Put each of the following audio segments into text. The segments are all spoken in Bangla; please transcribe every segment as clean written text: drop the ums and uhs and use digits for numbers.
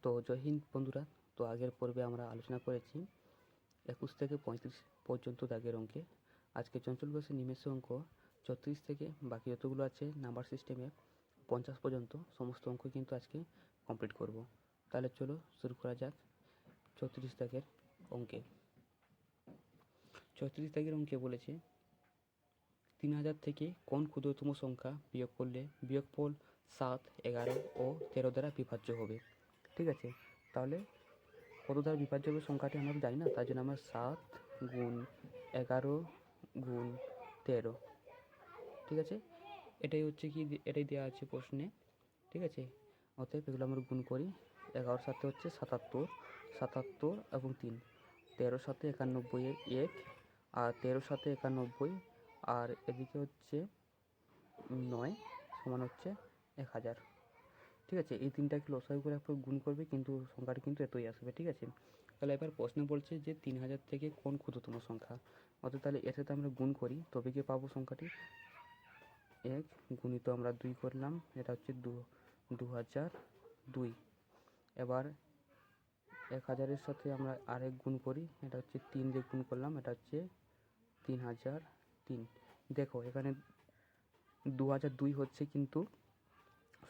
তো জয় হিন্দ বন্ধুরা। তো আগের পর্বে আমরা আলোচনা করেছি 21 থেকে 35 পর্যন্ত দাগের অঙ্কে। আজকে চঞ্চল ঘোষের নিমেষ অঙ্ক 34 থেকে বাকি যতগুলো আছে নাম্বার সিস্টেমে 50 পর্যন্ত সমস্ত অঙ্ক কিন্তু আজকে কমপ্লিট করব। তাহলে চলো শুরু করা যাক 34 দাগের অঙ্কে। 34 দাগের অঙ্কে বলেছে 3000 থেকে কোন ক্ষুদ্রতম সংখ্যা বিয়োগ করলে বিয়োগফল 7, 11 ও 13 দ্বারা বিভাজ্য হবে। ঠিক আছে, তাহলে কত দ্বারা বিভাজ্য হবে সংখ্যাটি আমরা জানি না, তার জন্য আমরা 7 গুণ 11 গুণ 13, ঠিক আছে, এটাই হচ্ছে কি, এটাই দেওয়া আছে প্রশ্নে। ঠিক আছে, অতএব এগুলো আমরা গুণ করি। 11 সাথে হচ্ছে 77, 77 এবং 3, 13 সাথে 91 1, আর 13 সাথে 91, আর এদিকে হচ্ছে 9 সমান হচ্ছে 1000। ঠিক আছে, এই তিনটাকে লসাগু করে আপনার গুণ করবে, কিন্তু সংখ্যাটা কিন্তু এতই আসবে। ঠিক আছে, তাহলে এবার প্রশ্ন বলছে যে 3000 থেকে কোন ক্ষুদ্রতম সংখ্যা, অর্থাৎ তাহলে এর সাথে আমরা গুণ করি তবে গিয়ে পাবো সংখ্যাটি। 1 গুণিত আমরা 2 করলাম, এটা হচ্ছে 2002। এবার 1000-এর সাথে আমরা আরেক গুণ করি, এটা হচ্ছে 3 দিয়ে গুণ করলাম, এটা হচ্ছে 3003। দেখো এখানে 2002 হচ্ছে কিন্তু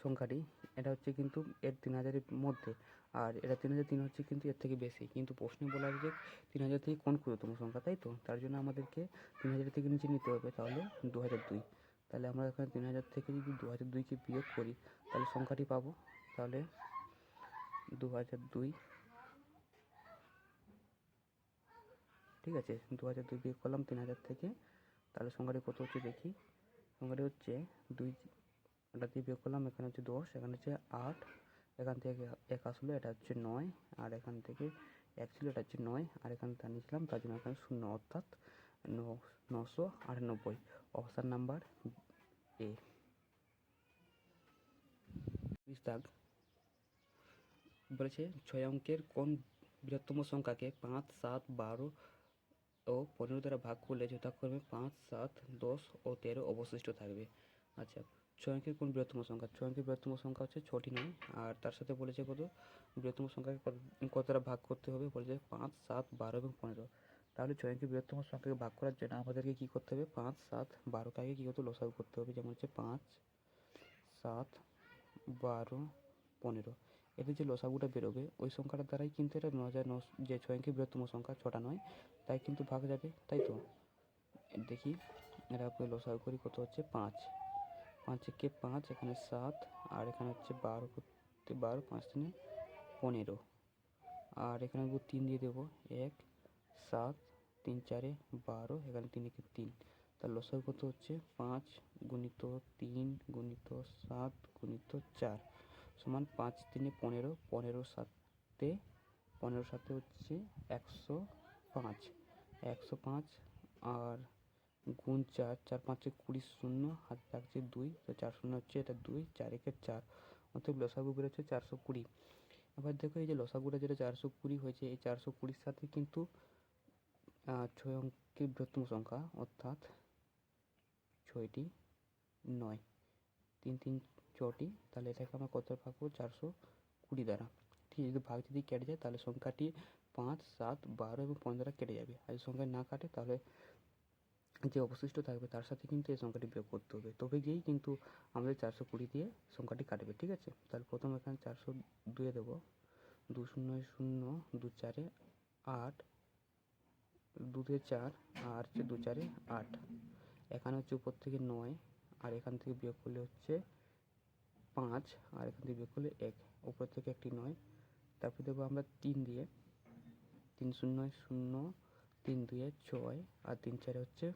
সংখ্যাটি, এটা হচ্ছে কিন্তু এর 3000-এর মধ্যে, আর এটা 3003 হচ্ছে কিন্তু এর থেকে বেশি। কিন্তু প্রশ্নে বলা আছে যে 3000 থেকে কোন ক্ষুদ্রতম সংখ্যা, তাই তো, তার জন্য আমাদেরকে 3000 থেকে নিচে নিতে হবে, তাহলে 2002। তাহলে আমরা এখানে 3000 থেকে যদি 2002-কে বিয়োগ করি তাহলে সংখ্যাটি পাবো। তাহলে 2002, ঠিক আছে, 2002 বিয়োগ করলাম 3000 থেকে, তাহলে সংখ্যাটি কত হচ্ছে দেখি। সংখ্যাটি হচ্ছে 2, এটা দিয়ে বিয়োগ করলাম, এখানে হচ্ছে 10, এখানে হচ্ছে 8, এখান থেকে 1 আসলো, এটা হচ্ছে 9, আর এখান থেকে 1 ছিল, এটা হচ্ছে 9, আর এখানে তা নিয়েছিলাম, তার জন্য এখানে 0, অর্থাৎ 998। Option number A. দাগ বলেছে 6 অঙ্কের কোন বৃহত্তম সংখ্যাকে 5, 7, 12 ও 15 দ্বারা ভাগ করলে যথাক্রমে 5, 7, 10 ও 13 অবশিষ্ট থাকবে। আচ্ছা, 6 অঙ্কের কোন বৃহত্তম সংখ্যা, 6 অঙ্কের বৃহত্তম সংখ্যা হচ্ছে 6টি নয়, আর তার সাথে বলেছে কত বৃহত্তম সংখ্যাকে কত দ্বারা ভাগ করতে হবে, বলেছে 5, 7, 12 এবং 15। তাহলে 6 অঙ্কের বৃহত্তম সংখ্যাকে ভাগ করার জন্য আমাদেরকে কী করতে হবে, 5, 7, 12কে আগে কী করতে লসাগু করতে হবে, যেমন হচ্ছে 5, 7, 12, 15। এতে যে লসাগুটা বেরোবে ওই সংখ্যাটার দ্বারাই কিন্তু এটা 9009, যে 6 অঙ্কের বৃহত্তম সংখ্যা 6টা নয়, তাই কিন্তু ভাগ যাবে, তাই তো। দেখি এটা লসাগু করি, কত হচ্ছে 5, 5 একে 5, এখানে 7, আর এখানে হচ্ছে 12 করতে 12, 5 3 15, আর এখানে 3 দিয়ে দেবো, 1, 7, 3 4 12, এখানে 3 একে 3, তার লসাগু কত হচ্ছে 5 গুণিত 3 গুণিত 7 গুণিত 4 সমান 5 3 15, 15 সাথে 15 সাথে হচ্ছে 105, 105, আর গুণ 4, 4 5 20, 0 হাত থাকছে 2, তো 4 0 হচ্ছে এটা 2, 4 একে 4, অর্থাৎ লসাগু বেরোচ্ছে 420। এবার দেখো এই যে লসাগুটা যেটা 420 হয়েছে, এই 420-র সাথে কিন্তু 6 অঙ্কের বৃহত্তম সংখ্যা, অর্থাৎ 6টি 9, 3 3 6টি, তাহলে এটাকে আমরা কত ভাগ করবো, 420 দ্বারা। ঠিক, যদি ভাগ যদি কেটে যায় তাহলে সংখ্যাটি 5, 7, 12 এবং 15 দ্বারা কেটে যাবে, আর যদি সংখ্যা না কাটে তাহলে যে অবশিষ্ট থাকবে তার সাথে কিন্তু এই সংখ্যাটি বিয়োগ করতে হবে, তবে গিয়েই কিন্তু আমাদের 420 দিয়ে সংখ্যাটি কাটবে। ঠিক আছে, তাহলে প্রথম এখানে 402 দেবো, 2 0 0, 2 4 8, 2 4, আর হচ্ছে 2 4 8, এখানে হচ্ছে উপর থেকে 9, আর এখান থেকে বিয়োগ করলে হচ্ছে 5, আর এখান থেকে বিয়োগ করলে 1, উপর থেকে একটি 9, তারপর দেবো আমরা 3 দিয়ে, 3 0 0, 3 2 6, আর 3 4 হচ্ছে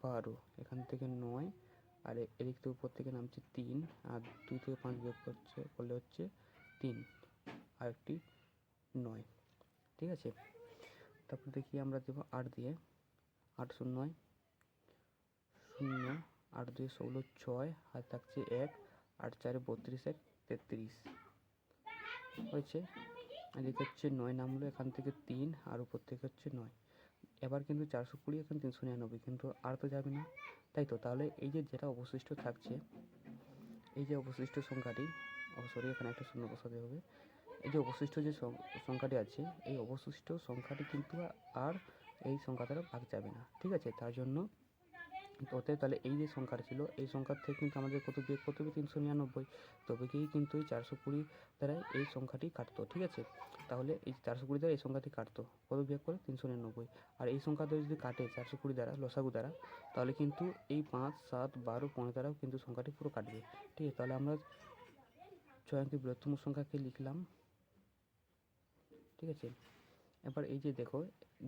12, এখান থেকে 9, আর এদিক থেকে উপর থেকে নামছে 3, আর 2 থেকে 5 বিয়োগ করলে হচ্ছে 3, আর একটি 9। ঠিক আছে, তারপর দেখি আমরা দেবো 8 দিয়ে, 8 0 0, 8 2 16, 6, আর থাকছে 1, 8 4 32, 1 33 হয়েছে। এদিকে হচ্ছে 9 নামলো, এখান থেকে 3, আর উপর থেকে হচ্ছে 9। এবার কিন্তু 420 এখানে 399, কিন্তু আর তো যাবে না, তাই তো। তাহলে এই যে যেটা অবশিষ্ট থাকছে, এই যে অবশিষ্ট সংখ্যাটি, সরি এখানে একটা শূন্য বসাতে হবে, এই যে অবশিষ্ট যে সংখ্যাটি আছে, এই অবশিষ্ট সংখ্যাটি কিন্তু আর এই সংখ্যা দ্বারা ভাগ যাবে না, ঠিক আছে। তার জন্য অতএব তাহলে এই যে সংখ্যাটা ছিল, এই সংখ্যার থেকে কিন্তু আমাদের কত বিয়োগ করতে হবে? 399। তবে গিয়েই কিন্তু এই 420 দ্বারা এই সংখ্যাটি কাটতো, ঠিক আছে। তাহলে এই 420 দ্বারা এই সংখ্যাটি কাটতো, কত বিয়োগ করে? 399। আর এই সংখ্যা দ্বারা যদি কাটে 420 দ্বারা, লসাগু দ্বারা, তাহলে কিন্তু এই 5, 7, 12, 15 দ্বারাও কিন্তু সংখ্যাটি পুরো কাটবে, ঠিক আছে। তাহলে আমরা 6 অঙ্কের বৃহত্তম সংখ্যাকে লিখলাম, ঠিক আছে। এবার এই যে দেখো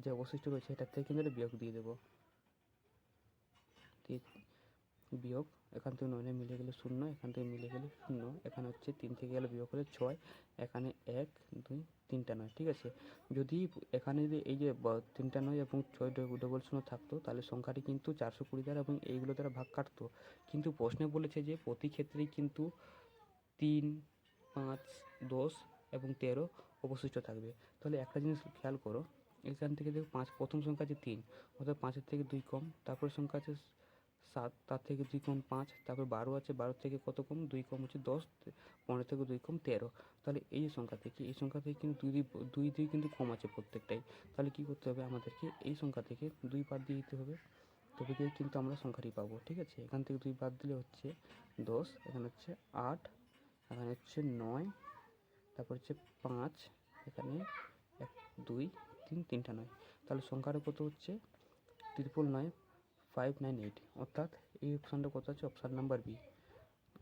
যে অবশিষ্ট রয়েছে, এটার থেকে কিন্তু বিয়োগ দিয়ে দেবো, বিয়োগ এখান থেকে 9 মিলে গেলে 0, এখান থেকে মিলে গেলে 0, এখানে হচ্ছে 3 থেকে গেলে বিয়োগ হলে 6, এখানে 1, 2, 3টা 9, ঠিক আছে। যদি এখানে যদি এই যে 3টা 9 এবং 6 ডবল 0 থাকতো, তাহলে সংখ্যাটি কিন্তু 420 দ্বারা এবং এইগুলো দ্বারা ভাগ কাটতো। কিন্তু প্রশ্নে বলেছে যে প্রতি ক্ষেত্রেই কিন্তু 3, 5, 10 এবং 13 অবশিষ্ট থাকবে। তাহলে একটা জিনিস খেয়াল করো, এখান থেকে দেখো 5, প্রথম সংখ্যা আছে 3, অর্থাৎ 5-এর থেকে 2 কম। তারপর সংখ্যা আছে 7, তার থেকে 2 কম 5, তারপর 12 আছে, 12 থেকে কত কম? 2 কম হচ্ছে 10, 15 থেকে 2 কম 13। তাহলে এই সংখ্যা থেকে কিন্তু 2 কিন্তু কম আছে প্রত্যেকটাই। তাহলে কি করতে হবে? আমাদেরকে এই সংখ্যা থেকে 2 বাদ দিয়ে দিতে হবে, তবে গিয়ে কিন্তু আমরা সংখ্যাটি পাবো, ঠিক আছে। এখান থেকে 2 বাদ দিলে হচ্ছে 10, এখানে হচ্ছে 8, এখানে হচ্ছে 9, তারপর হচ্ছে 5, এখানে 1, 2, 3, 3টা 9। তাহলে সংখ্যাটা কত হচ্ছে? 999,598, অর্থাৎ এই অপশানটা কত আছে? Option number B.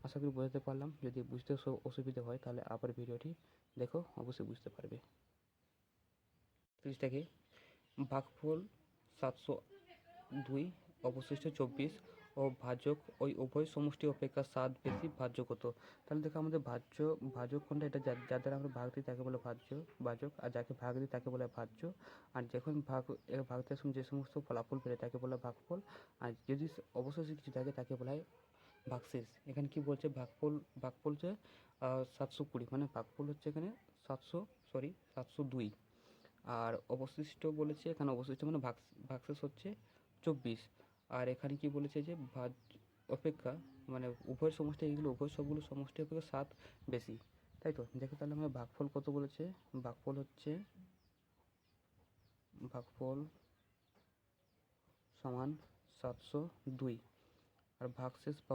আশা করি বোঝাতে পারলাম। যদি বুঝতে অসুবিধা হয় তাহলে আবার ভিডিওটি দেখো, অবশ্যই বুঝতে পারবে। তিরিশটাকে ভাগফল 702, অবশিষ্ট 24 ও ভাজক ওই উভয় সমষ্টি অপেক্ষা 7 বেশি, ভাজ্য কত? তাহলে দেখো আমাদের ভাজক কোনটা? এটা যার দ্বারা আমরা ভাগ দিই তাকে বলে ভাজক, আর যাকে ভাগ দিই তাকে বলে ভাজ্য। আর যখন ভাগ দেওয়ার সময় যে সমস্ত ফলাফল পেলে তাকে বলে ভাগফল। আর যদি অবশেষে কিছু থাকে তাকে বলা হয় ভাগশেষ। এখানে কি বলছে? ভাগফল হচ্ছে 720, মানে ভাগফল হচ্ছে এখানে 702। আর অবশিষ্ট বলেছে, এখানে অবশিষ্ট মানে ভাগশেষ হচ্ছে 24। আর এখানে কি বলেছে? যে ভাজ অপেক্ষা, মানে উভয় সমষ্টি, এইগুলো উভয় সবগুলো সমষ্টি অপেক্ষা 7 বেশি, তাই তো। দেখো তাহলে আমরা ভাগফল কত বলেছে? ভাগফল হচ্ছে ভাগফল সমান 702। আর ভাগশেষ বা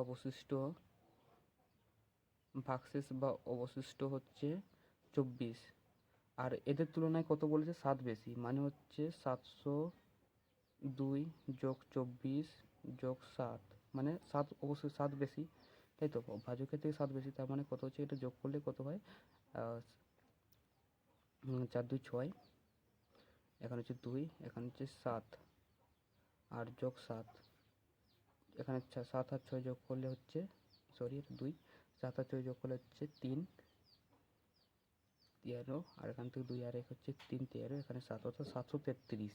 অবশিষ্ট হচ্ছে 24। আর এদের তুলনায় কত বলেছে? 7 বেশি, মানে হচ্ছে 702 যোগ 24 যোগ 7, মানে 7 অবশ্যই 7 বেশি, তাই তো। ভাজকের থেকে 7 বেশি, তার মানে কত হচ্ছে? এটা যোগ করলে কত হয়? 4 2 6, এখানে হচ্ছে 2, এখানে হচ্ছে 7, আর যোগ 7, এখানে 7 আর 6 যোগ করলে হচ্ছে, সরি 2, 7 আর 6 যোগ করলে হচ্ছে 3, 13, আর এখান থেকে 2 আর 1 হচ্ছে 3, 13, এখানে 7, অর্থাৎ 733,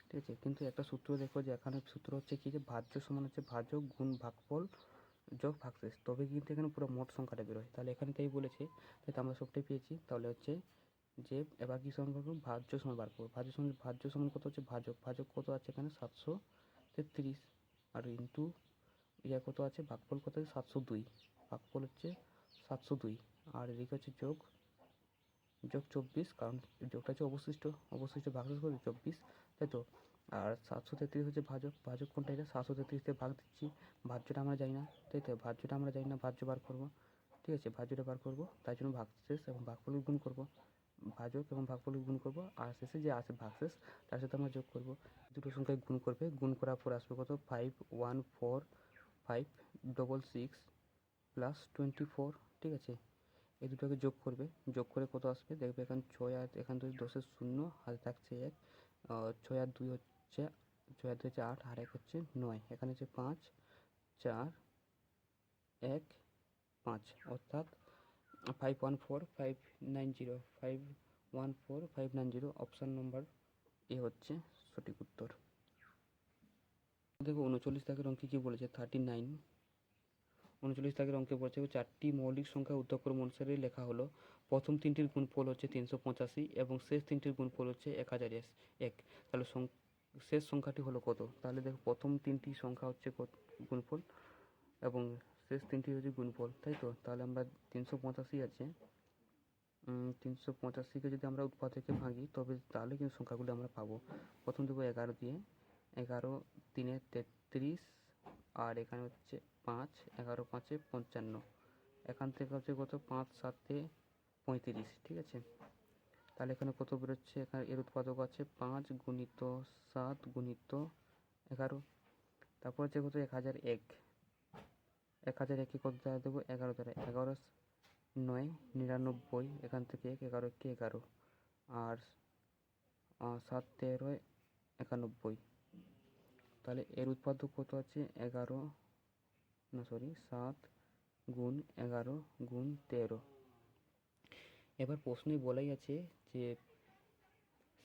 ঠিক আছে। কিন্তু একটা সূত্র দেখো, যে এখানে সূত্র হচ্ছে কি? যে ভাজ্য সমান হচ্ছে ভাজক গুণ ভাগফল যোগ ভাগশেষ, তবে কিন্তু এখানে পুরো মোট সংখ্যাটা বেরোয়। তাহলে এখানে তাই বলেছে, তাই তো আমরা সবটাই পেয়েছি। তাহলে হচ্ছে যে এবার কি সমান করবো? ভাজ্য সমান বার করবো। ভাজ্য সমান কত হচ্ছে? ভাজক কত আছে এখানে? 733, আর ইন্টু কত আছে? ভাগফল কত আছে? 702, ভাগফল হচ্ছে 702, আর এদিকে হচ্ছে যোগ 24, কারণ যোগটা হচ্ছে অবশিষ্ট ভাগশেষ করে 24, তাই তো। আর 733 হচ্ছে ভাজক কোনটা? এটা 733 দিয়ে ভাগ দিচ্ছি, ভাজ্যটা আমরা জানি না, তাই তো। ভাজ্য বার করবো, ঠিক আছে। ভাজ্যটা বার করবো, তাই জন্য ভাগশেষ এবং ভাগফল গুণ করবো, ভাজক এবং ভাগফল গুণ করবো, আর শেষে যে আসে ভাগশেষ তার সাথে আমরা যোগ করবো। দুটো সংখ্যায় গুণ করবে, গুণ করার পর আসবে কত? 514,566 প্লাস 24, ঠিক আছে। এই দুটোকে যোগ করবে, যোগ করে কত আসবে? দেখবে এখানে 6, আর এখান থেকে 10-এর 0 হাতে থাকছে 1, 6 আর 2 হচ্ছে 8, আর 1 হচ্ছে 9, এখানে হচ্ছে 5, 4, 1, 5, অর্থাৎ 514,590, অপশান নম্বর এ হচ্ছে সঠিক উত্তর। দেখো 39 দাগের অঙ্কে কি বলেছে? 39, 39 দাগের অঙ্কে বলেছে 4টি মৌলিক সংখ্যা উদ্ধক্রম অনুসারে লেখা হলো। প্রথম 3টির গুণফল হচ্ছে 385 এবং শেষ 3টির গুণফল হচ্ছে 1001। তাহলে শেষ সংখ্যাটি হলো কত? তাহলে দেখো প্রথম 3টি সংখ্যা হচ্ছে গুণফল এবং শেষ 3টি হচ্ছে গুণফল, তাই তো। তাহলে আমরা 385 আছে, 385কে যদি আমরা উৎপাদকে ভাঙি তবে তাহলে কিন্তু সংখ্যাগুলো আমরা পাবো। প্রথম দেবো 11 দিয়ে, 11 3 33, আর এখানে হচ্ছে 5, 11 5 55, এখান থেকে হচ্ছে কত 5 7 35, ঠিক আছে। তাহলে এখানে কত বেরোচ্ছে, এখানে এর উৎপাদক আছে 5 গুণিত 7 গুণিত 11, তারপর হচ্ছে কত 1001, 1001কে কত দ্বারা দেবো 11 দ্বারা, 11 9 99, এখান থেকে 1, 11 কে 11, আর 7 13 91, তাহলে এর উৎপাদক কত আছে 11, না সরি 7 গুণ 11 গুণ 13। এবার প্রশ্নে বলাই আছে যে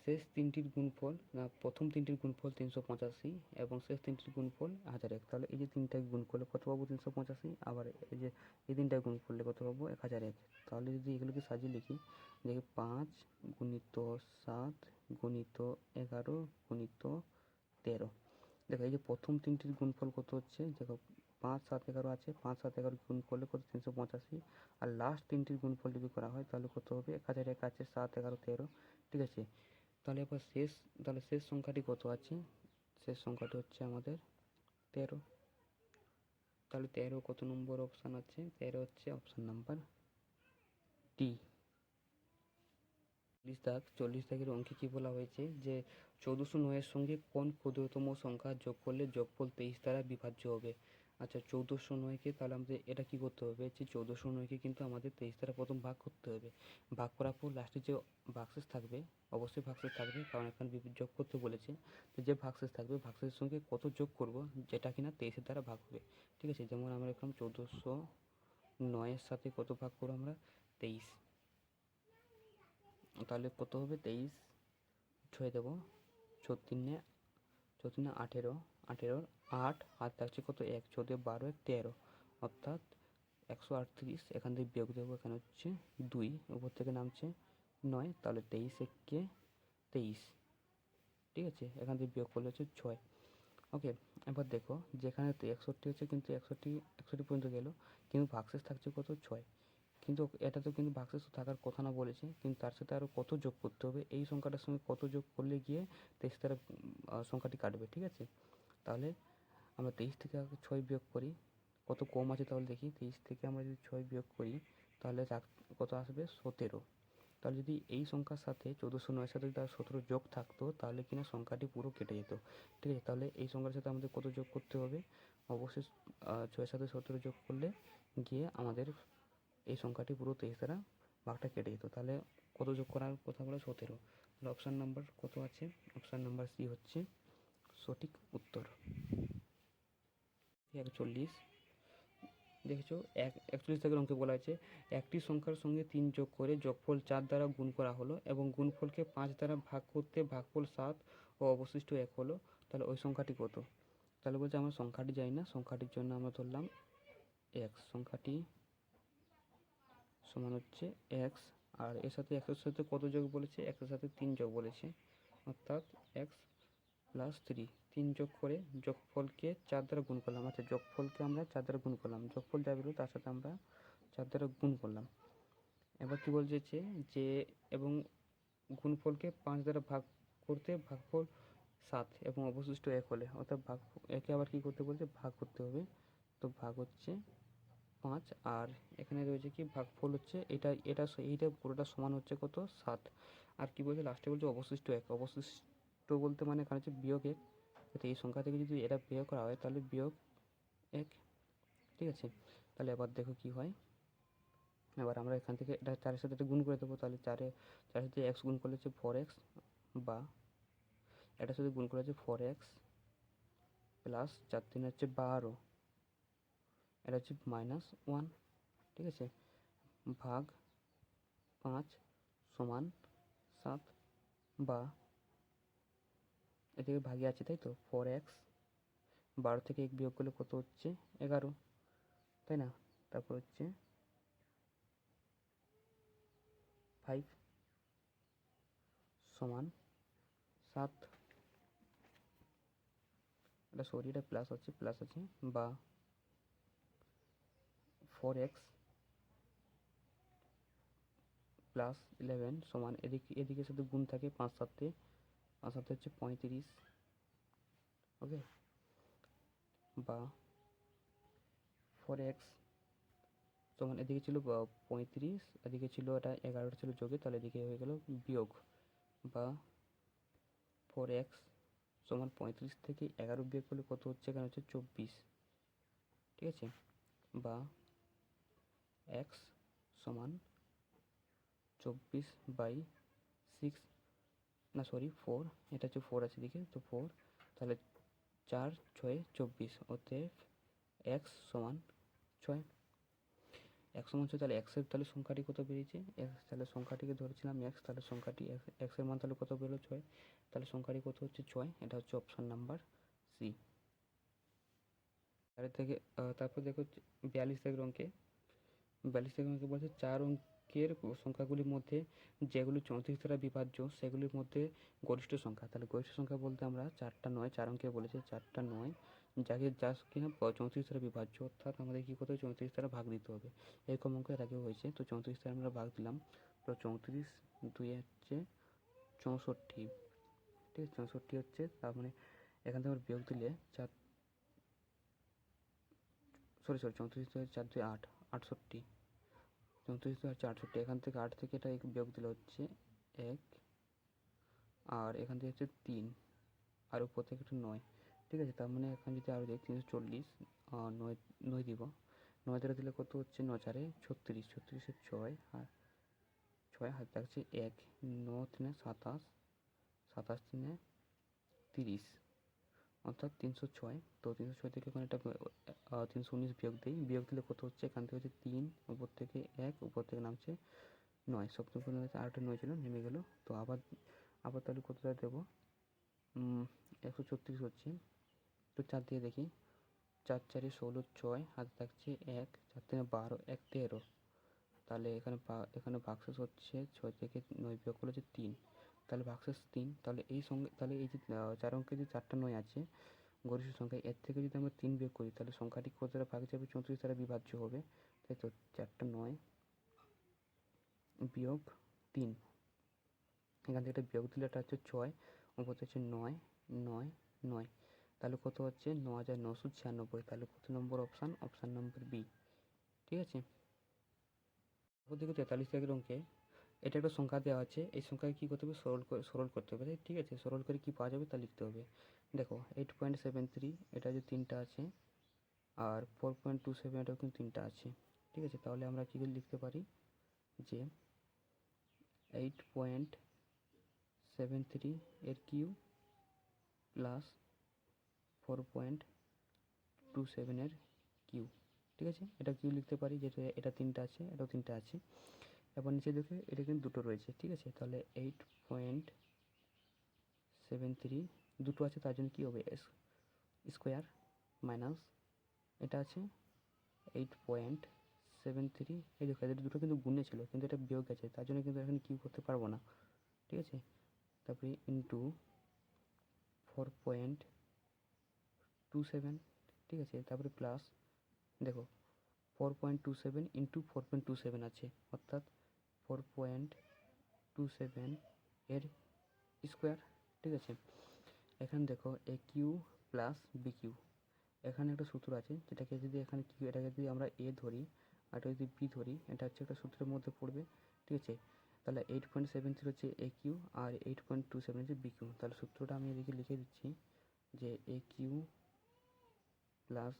শেষ তিনটির গুণফল, না প্রথম তিনটির গুণফল 385 এবং শেষ তিনটির গুণফল 1001। তাহলে এই যে তিনটাকে গুণ করলে কত পাবো 385, আবার এই যে এই তিনটাকে গুণ করলে কত পাবো 1001। তাহলে যদি এগুলোকে সাজিয়ে লিখি, দেখি 5 গুণিত 7 গুণিত 11 গুণিত 13। দেখো এই যে প্রথম তিনটির গুণফল কত হচ্ছে, দেখো 5 7 11 আছে, 5 7 11 গুণ করলে কত 385, আর লাস্ট তিনটির গুণফল যদি করা হয় তাহলে কত হবে 1001 আছে, 7 11 13, ঠিক আছে। তাহলে এবার শেষ সংখ্যাটি কত আছে, শেষ সংখ্যাটি হচ্ছে আমাদের 13। তাহলে 13 কত নম্বর অপশান আছে, 13 হচ্ছে অপশান নাম্বার ডি। 40 দাগের অঙ্কে কি বলা হয়েছে যে 1409 এর সঙ্গে কোন ক্ষুদ্রতম সংখ্যা যোগ করলে যোগফল 23 দ্বারা বিভাজ্য হবে। আচ্ছা 1409কে তাহলে আমাদের এটা কি করতে হবে, যে 1409কে কিন্তু আমাদের 23 দ্বারা প্রথম ভাগ করতে হবে। ভাগ করার পর লাস্টে যে ভাগশেষ থাকবে, অবশ্যই ভাগশেষ থাকবে কারণ এখানে যোগ করতে বলেছে, তো যে ভাগশেষ থাকবে ভাগশেষের সঙ্গে কত যোগ করব যেটা কিনা 23 দ্বারা ভাগ হবে, ঠিক আছে। যেমন আমরা এখন 1409 সাথে কত ভাগ করবো আমরা 23, তাহলে কত হবে 23 ছয় দেবো, 14 18, 18 8, আর থাকছে কত 1, 14 12 13, অর্থাৎ 138। এখান থেকে বিয়োগ দেবো, এখানে হচ্ছে 2, উপর থেকে নামছে 9, তাহলে 23 একে 23, ঠিক আছে। এখান থেকে বিয়োগ করলে হচ্ছে 6। ওকে, এবার দেখো যেখানে 61 হচ্ছে কিন্তু 61 পর্যন্ত গেল, কিন্তু ভাগশেষ থাকছে কত 6, কিন্তু এটা তো কিন্তু ভাগশেষ থাকার কথা না বলেছে, কিন্তু তার সাথে আরও কত যোগ করতে হবে, এই সংখ্যাটার সঙ্গে কত যোগ করলে গিয়ে 23 দ্বারা সংখ্যাটি কাটবে, ঠিক আছে। তাহলে আমরা 23 থেকে আগে 6 বিয়োগ করি, কত কম আছে তাহলে দেখি, 23 থেকে আমরা যদি 6 বিয়োগ করি তাহলে কত আসবে 17। তাহলে যদি এই সংখ্যার সাথে 1409 সাথে যদি 17 যোগ থাকতো তাহলে কিনা সংখ্যাটি পুরো কেটে যেত, ঠিক আছে। তাহলে এই সংখ্যার সাথে আমাদের কত যোগ করতে হবে, অবশ্যই 6 সাথে 17 যোগ করলে গিয়ে আমাদের এই সংখ্যাটি পুরো 23 দ্বারা ভাগটা কেটে যেত। তাহলে কত যোগ করার কথা বলে 17। তাহলে অপশান নাম্বার কত আছে, অপশান নাম্বার সি হচ্ছে সঠিক উত্তর। 41 দেখেছো 41 থেকে অঙ্কে বলা আছে একটি সংখ্যার সঙ্গে 3 যোগ করে যোগফল 4 দ্বারা গুণ করা হলো এবং গুণফলকে 5 দ্বারা ভাগ করতে ভাগফল 7 ও অবশিষ্ট 1 হলো, তাহলে ওই সংখ্যাটি কত। তাহলে বলছে আমরা সংখ্যাটি জানি না, সংখ্যাটির জন্য আমরা ধরলাম x, সংখ্যাটি সমান হচ্ছে x, আর এর সাথে এক্সের সাথে কত যোগ বলেছে, এক্সের সাথে 3 যোগ বলেছে, অর্থাৎ x প্লাস 3, 3 যোগ করে যোগফলকে 4 দ্বারা গুণ করলাম। আচ্ছা যোগফলকে আমরা 4 দ্বারা গুণ করলাম, যোগফল যা বেরোলো তার সাথে আমরা 4 দ্বারা গুণ করলাম। এবার কী বলছে যে এবং গুণফলকে 5 দ্বারা ভাগ করতে ভাগফল 7 এবং অবশিষ্ট 1 হলে, অর্থাৎ ভাগ একে আবার কী করতে বলছে ভাগ করতে হবে, তো ভাগ হচ্ছে 5, আর এখানে রয়েছে কি ভাগফল হচ্ছে এইটা পুরোটা সমান হচ্ছে কত 7, আর কি বলছে লাস্টে বলছে অবশিষ্ট 1, অবশিষ্ট বলতে মানে এখানে হচ্ছে বিয়োগ 1, যাতে এই সংখ্যা থেকে যদি এটা বিয়োগ করা হয় তাহলে বিয়োগ 1, ঠিক আছে। তাহলে এবার দেখো কি হয়, এবার আমরা এখান থেকে এটা 4-এর সাথে এটা গুণ করে দেবো, তাহলে 4-এর সাথে x গুণ করলে হচ্ছে 4x, বা এটার সাথে গুণ করলে হচ্ছে 4x প্লাস 4 3 হচ্ছে 12, এটা হচ্ছে -1, ঠিক আছে, ভাগ 5 সমান 7, বা এদিকে ভাগে আছে তাই তো 4x, 12 থেকে 1 বিয়োগ করলে কত হচ্ছে 11, তাই না। তারপর হচ্ছে 5 সমান 7, এটা সরি এটা প্লাস আছে বা 4x প্লাস 11 সমান এদিকে সাথে গুণ থাকে 5 7 হচ্ছে 35, ওকে, বা 4x সমান এদিকে ছিল 35, এদিকে ছিল এটা 11টা ছিল যোগে, তাহলে এদিকে হয়ে গেল বিয়োগ, বা 4x সমান 35 থেকে 11 বিয়োগ করলে কত হচ্ছে, এখানে হচ্ছে 24, ঠিক আছে, বা x সমান 24/6, না সরি 4, এটা হচ্ছে 4 আছে দিকে, তো 4, তাহলে 4 6 24, অতএব x সমান 6, x সমান 6, তাহলে x এর তাহলে সংখ্যাটি কত বেরিয়েছে, x তাহলে সংখ্যাটিকে ধরেছিলাম x, তাহলে সংখ্যাটি x এর মান তাহলে কত বেরোলো 6, তাহলে সংখ্যাটি কত হচ্ছে 6, এটা হচ্ছে অপশন নাম্বার সি। তারপর দেখো 42 অঙ্কে বলছে 4 অঙ্কের সংখ্যাগুলির মধ্যে যেগুলি 34 দ্বারা বিভাজ্য সেগুলির মধ্যে গরিষ্ঠ সংখ্যা, তাহলে গরিষ্ঠ সংখ্যা বলতে আমরা 4টা 9, 4 অঙ্কে বলেছে 4টা 9 যা কিনা 34 দ্বারা বিভাজ্য, অর্থাৎ আমাদের কী করতে হবে, 34 দ্বারা ভাগ দিতে হবে। এরকম অঙ্ক এর আগেও হয়েছে, তো 34 দ্বারা আমরা ভাগ দিলাম, তো 34 2 হচ্ছে 64, ঠিক আছে, 64 হচ্ছে, তার মানে এখান থেকে আমরা বিয়োগ দিলে 4 34 4 2 8 68, 34 হচ্ছে 68, এখান থেকে 8 থেকে এটা বিয়োগ দিলে হচ্ছে 1, আর এখান থেকে হচ্ছে 3, আর উপর থেকে একটা 9, ঠিক আছে, তার মানে এখানে যদি আরও দিই 340, 9 দিব, 9 দ্বারা দিলে কত হচ্ছে, 9 4 36, 36 6, আর 6 হাত থাকছে 1, 9 3 27, 27 3 30, অর্থাৎ 306, তো 306 থেকে ওখানে একটা 319 বিয়োগ দিলে কত হচ্ছে, এখান থেকে হচ্ছে 3, উপর থেকে 1, উপর থেকে নামছে 9, সপ্তম পূর্ণ হচ্ছে, আরেকটা 9 ছিল নেমে গেল, তো আবার তাহলে কতটা দেবো, 136 হচ্ছে, তো 4 দিয়ে দেখি, 4 4 16 6, হাতে থাকছে 1, 4 3 12, 1 13, তাহলে এখানে ভাগশেষ হচ্ছে 6 থেকে 9 বিয়োগ করলে হচ্ছে 3, তাহলে ভাগশেষ 3, তাহলে এই সঙ্গে তাহলে এই যে 4 অঙ্কে যে 4টা 9 আছে গরিষ্ঠ সংখ্যা, এর থেকে যদি আমরা 3 বিয়োগ করি তাহলে সংখ্যাটি কত দ্বারা ভাগ যাবে, 34 দ্বারা বিভাজ্য হবে, তাই তো 4টা 9 বিয়োগ 3, এখান থেকে একটা বিয়োগ দিলে এটা হচ্ছে 6, উপর হচ্ছে 9 9 9, তাহলে কত হচ্ছে 9996, তাহলে কত নম্বর অপশান, অপশান নম্বর বি, ঠিক আছে। তারপর দেখো 43 অঙ্কে এটা একটা সংখ্যা দেওয়া আছে, এই সংখ্যাকে কী করতে হবে, সরল করতে হবে, ঠিক আছে, সরল করে কী পাওয়া যাবে তা লিখতে হবে। দেখো 8.73 এটা যে 3টা আছে, আর 4.27 এটাও কিন্তু 3টা আছে, ঠিক আছে, তাহলে আমরা কী লিখতে পারি যে 8.73 এর কিউ প্লাস 4.27 এর কিউ, ঠিক আছে, এটা কিউ লিখতে পারি, যেটা এটা 3টা আছে, এটাও 3টা আছে, এবার নিচে দেখে এটা কিন্তু দুটো রয়েছে, ঠিক আছে, তাহলে 8.73 দুটো আছে, তার জন্য কী হবে, স্কোয়ার মাইনাস এটা আছে 8.73, এই দেখো এদের দুটো কিন্তু গুণে ছিল, কিন্তু এটা বিয়োগ আছে, তার জন্য কিন্তু এখানে কিউ করতে পারবো না, ঠিক আছে, তারপরে ইন্টু 4.27, ঠিক আছে, তারপরে প্লাস দেখো 4.27 ইন্টু 4.27 আছে, অর্থাৎ 4.27 এর স্কোয়ার, ঠিক আছে, এখানে দেখো এ কিউ প্লাস বি কিউ, এখানে একটা সূত্র আছে যেটাকে যদি এখানে কিউ, এটাকে যদি আমরা এ ধরি আর এটা যদি বি ধরি, এটা হচ্ছে একটা সূত্রের মধ্যে পড়বে, ঠিক আছে, তাহলে 8.73 হচ্ছে এ কিউ আর 8.27 হচ্ছে বি কিউ, তাহলে সূত্রটা আমি এদিকে লিখে দিচ্ছি যে এ কিউ প্লাস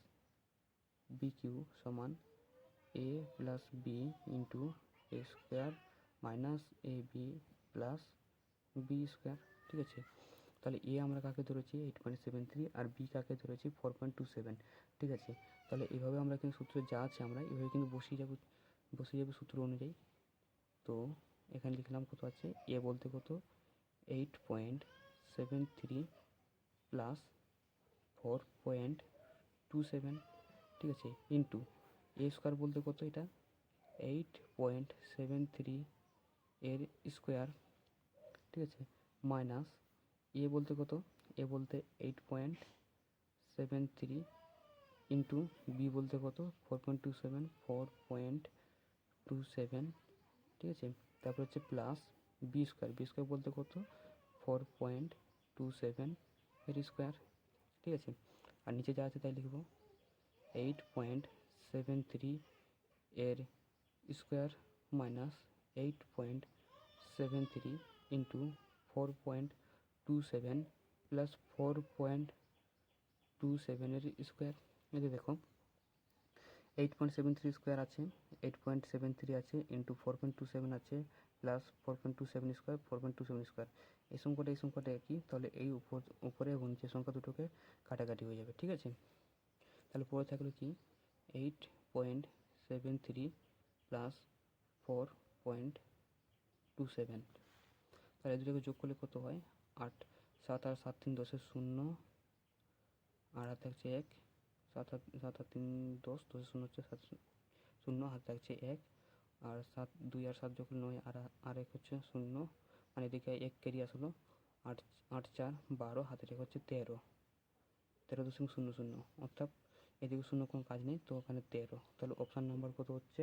বি কিউ সমান এ plus B into A square minus A B plus B square, ঠিক আছে, তাহলে এ আমরা কাকে ধরেছি 8.73 আর বি কাকে ধরেছি 4.27, ঠিক আছে, তাহলে এইভাবে আমরা কিন্তু সূত্র যা আছে আমরা এইভাবে কিন্তু বসিয়ে যাবো সূত্র অনুযায়ী, তো এখানে লিখলাম কত আছে, এ বলতে কত 8.73 প্লাস 4.27, ঠিক আছে, ইন্টু এ স্কোয়ার বলতে কত, এটা 8.73 এর স্কোয়ার, ঠিক আছে, মাইনাস এ বলতে কত, এ বলতে 8.73 ইন্টু বি বলতে কত 4.27, ঠিক আছে, তারপর হচ্ছে প্লাস বি স্কোয়ার বলতে কত 4.27 এর স্কোয়ার, ঠিক আছে। আর নিচে যা আছে তাই লিখবো 8.73 এর স্কোয়ার মাইনাস 8.73 ইন্টু 4.27 প্লাস 4.27 এর স্কোয়ার। এই যে দেখো 8.73 স্কোয়ার আছে, 8.73 আছে ইন্টু 4.27 আছে প্লাস 4.27 স্কোয়ার 4.27 স্কোয়ার। এই সংখ্যাটা একই, তাহলে এই উপরে এবং নিচের সংখ্যা দুটোকে কাটাকাটি হয়ে যাবে, ঠিক আছে। তাহলে পরে থাকলো কি 8.73 প্লাস 4.27, তাহলে এই দুটোকে যোগ করলে কত হয় 8। 7 আর 7 3 10 শূন্য, আর হাতে থাকছে 1, 7 আর 3 10, 10 শূন্য হচ্ছে 7 শূন্য, হাতে থাকছে 1, আর 7 2 আর 7 যোগ করলে 9, আর 1 হচ্ছে শূন্য, মানে এদিকে 1 কেটে আসলো, 8 8 4 12, হাতে রেখে হচ্ছে 13.00, অর্থাৎ এদিকে শূন্য কোনো কাজ নেই, তো ওখানে 13। তাহলে অপশান নাম্বার কত হচ্ছে,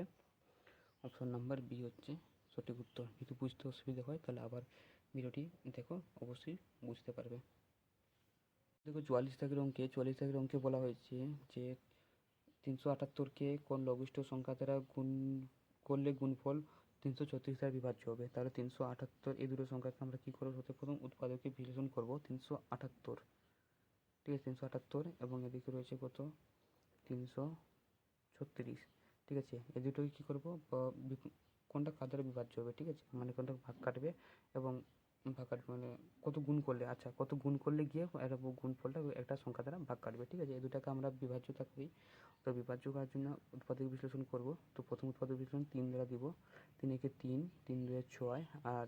অপশান নাম্বার বি হচ্ছে সঠিক উত্তর। যদি বুঝতে অসুবিধা হয় তাহলে আবার ভিডিওটি দেখো, অবশ্যই বুঝতে পারবে। দেখো 44 দাগের অঙ্কে বলা হয়েছে যে 378কে কোন লঘিষ্ঠ সংখ্যা দ্বারা গুণ করলে গুণফল 336 দ্বারা বিভাজ্য হবে। তাহলে 378, এই দুটো সংখ্যাকে আমরা কী করবো, প্রথম উৎপাদকে বিশ্লেষণ করবো 378, ঠিক আছে 378, এবং এদিকে রয়েছে কত 336, ঠিক আছে। এই দুটোকে কী করবো, কোনটা কার দ্বারা বিভাজ্য হবে, ঠিক আছে, মানে কোনটা ভাগ কাটবে এবং ভাগ কাটবে মানে কত গুণ করলে, আচ্ছা কত গুণ করলে গিয়ে একটা গুণফলটা একটা সংখ্যা দ্বারা ভাগ কাটবে, ঠিক আছে। এই দুটাকে আমরা বিভাজ্যতা করি, তো বিভাজ্য করার জন্য উৎপাদক বিশ্লেষণ করব। তো প্রথম উৎপাদক বিশ্লেষণ 3 দ্বারা দিব, 3 একে 3, 3 2 6, আর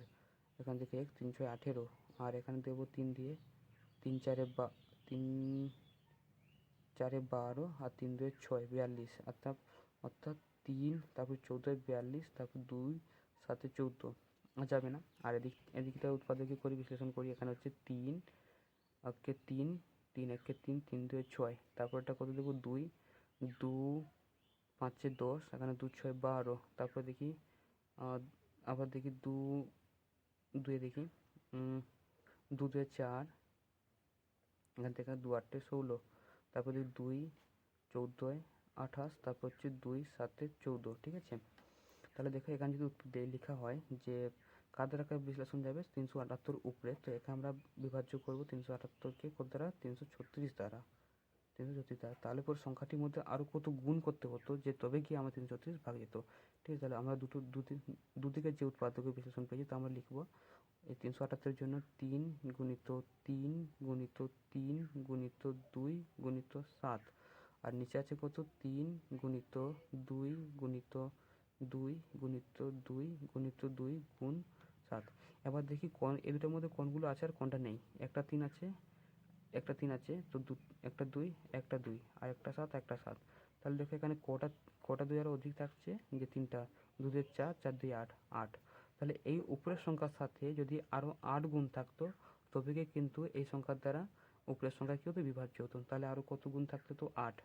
এখান থেকে 1 3 6 18, আর এখানে দেবো 3 দিয়ে, 3 4 12, আর 3 2 6 42, অর্থাৎ 3 তারপর 14 42, তারপর 2 7 14 যাবে না। আর এদিকটা উৎপাদকে করি, বিশ্লেষণ করি, এখানে হচ্ছে 3 একে 3, 3 একে 3, 3 2 6, তারপরটা কত দেবো 2 2 5 10, এখানে 2 6 12, তারপর দেখি আবার দেখি 2 2 দেখি 2 2 4, এখান থেকে 2 8 16, তারপর দেখি 2 14 28, তারপর হচ্ছে 2 7 14, ঠিক আছে। তাহলে দেখো এখানে যদি লেখা হয় যে কার দ্বারা কার বিশ্লেষণ যাবে 378 উপরে, তো এখানে আমরা বিভাজ্য করবো 378কে কত দ্বারা 336 দ্বারা, তাহলে পরে সংখ্যাটির মধ্যে আরও কত গুণ করতে হতো যে তবে গিয়ে আমার 336 ভাগ যেত, ঠিক আছে। তাহলে আমরা দুদিকের যে উৎপাদকের বিশ্লেষণ পেয়েছি তা আমরা লিখবো এই 378-এর জন্য 3 গুণিত 3 গুণিত 3 গুণিত 2 গুণিত 7, আর নিচে আছে কত 3 গুণিত 2 গুণিত 2 গুণিত 2 গুণিত 2 গুণ 7। এবার দেখি এই দুটোর মধ্যে কোনগুলো আছে আর কোনটা নেই। একটা 3 আছে, তো একটা 2, একটা 2, আর একটা 7, একটা 7। তাহলে দেখো এখানে কটা 2 আরও অধিক থাকছে, যে 3টা, 2 2 4, 4 2 8, 8। তাহলে এই উপরের সংখ্যার সাথে যদি আরও 8 গুণ থাকতো তবে গিয়ে কিন্তু এই সংখ্যার দ্বারা উপরের সংখ্যা কী হতো, বিভাজ্য হতো। তাহলে আরও কত গুণ থাকতো, তো 8।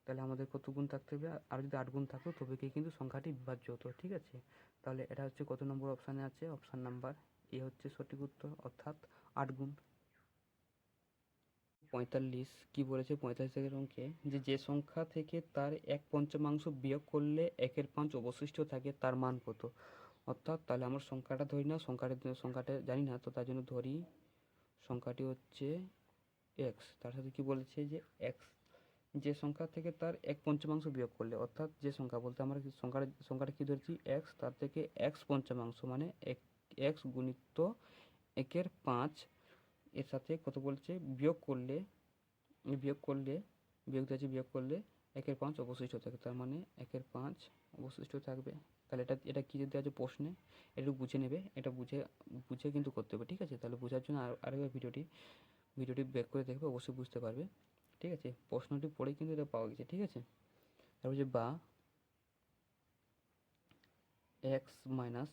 তাহলে আমাদের কত গুণ থাকতে হবে, আর যদি 8 গুণ থাকতো তবে গিয়ে কিন্তু সংখ্যাটি বিভাজ্য হতো, ঠিক আছে। তাহলে এটা হচ্ছে কত নম্বর অপশানে আছে, অপশান নাম্বার এ হচ্ছে সঠিক উত্তর, অর্থাৎ 8 গুণ। 45 কি বলেছে 45 এর অঙ্কে, যে সংখ্যা থেকে তার 1/5 বিয়োগ করলে 1/5 অবশিষ্ট থাকে তার মান কত। অর্থাৎ তাহলে আমরা সংখ্যাটা ধরি না, সংখ্যাটা জানি না, তো তার জন্য ধরি সংখ্যাটি হচ্ছে এক্স। তার সাথে কি বলেছে যে এক্স, যে সংখ্যা থেকে তার 1/5 বিয়োগ করলে, অর্থাৎ যে সংখ্যা বলতে আমরা সংখ্যাটা কি ধরছি এক্স, তার থেকে x/5 মানে এক্স গুণিত 1/5 এর সাথে কত বলছে বিয়োগ করলে, বিয়োগ 1/5 অবশিষ্ট থাকে, তার মানে 1/5 অবশিষ্ট থাকবে। তাহলে এটা কী যদি আছে প্রশ্নে, একটু বুঝে নেবে, এটা বুঝে কিন্তু করতে হবে, ঠিক আছে। তাহলে বোঝার জন্য আরেকবার ভিডিওটি ব্যাক করে দেখবে, অবশ্যই বুঝতে পারবে, ঠিক আছে। প্রশ্নটি পড়েই কিন্তু এটা পাওয়া গেছে, ঠিক আছে। তারপর যে বা এক্স মাইনাস